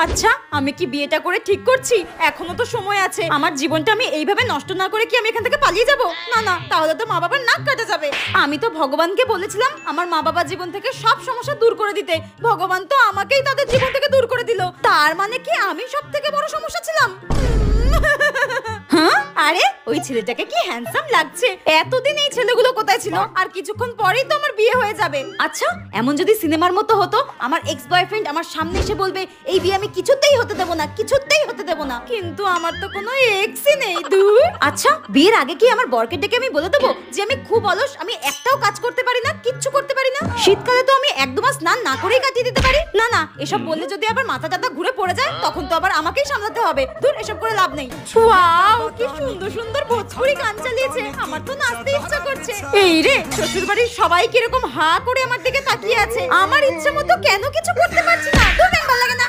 আচ্ছা আমি কি বিয়েটা করে ঠিক করছি? এখনো তো সময় আছে। আমার জীবনটা আমি এইভাবে নষ্ট না করে কি আমি এখান থেকে পালিয়ে যাব? না না, তাহলে তো মা বাবার নাক কাটা যাবে। আমি তো ভগবানকে বলেছিলাম আমার মা বাবার জীবন থেকে সব সমস্যা দূর করে দিতে। ভগবান তো আমাকেই তাদের জীবন থেকে দূর করে দিল। তার মানে কি আমি সব থেকে বড় সমস্যা ছিলাম? হ্যাঁ, আরে ওই ছেলেটাকে কি হ্যান্ডসাম লাগছে। এতদিন এই ছেলেগুলো কোথায় ছিল? আর কিছুক্ষণ পরেই তো আমার বিয়ে হয়ে যাবে। আচ্ছা এমন যদি সিনেমার মতো হতো, আমার এক্স বয়ফ্রেন্ড আমার সামনে এসে বলবে এই বিয়ে আমি কিছুতেই হতে দেব না, কিছুতেই হতে দেব না। কিন্তু আমার তো কোনো এক্সই নেই। দূর। আচ্ছা বিয়ের আগে কি আমার বরকে ডেকে আমি বলে দেবো যে আমি খুব অলস, আমি একটাও কাজ করতে পারি না, কিচ্ছু করতে পারি না। শীতকালে তো আমি 1-2 মাস স্নান না করেই কাটিয়ে দিতে পারি। না না, এসব বললে যদি আবার মাথা টাথা ঘুরে পড়ে যায় তখন তো আবার আমাকেই সামলাতে হবে। দূর, এসব করে লাভ নেই। ওয়াও, কি সুন্দর সুন্দর ভোজপুরি গান চালিয়েছে, আমার তো নাচতে ইচ্ছা করছে। এই রে, শ্বশুর বাড়ির সবাই কিরকম হা করে আমার দিকে তাকিয়ে আছে। আমার ইচ্ছে মতো কেন কিছু করতে পারছি না? তো ভালো লাগে না।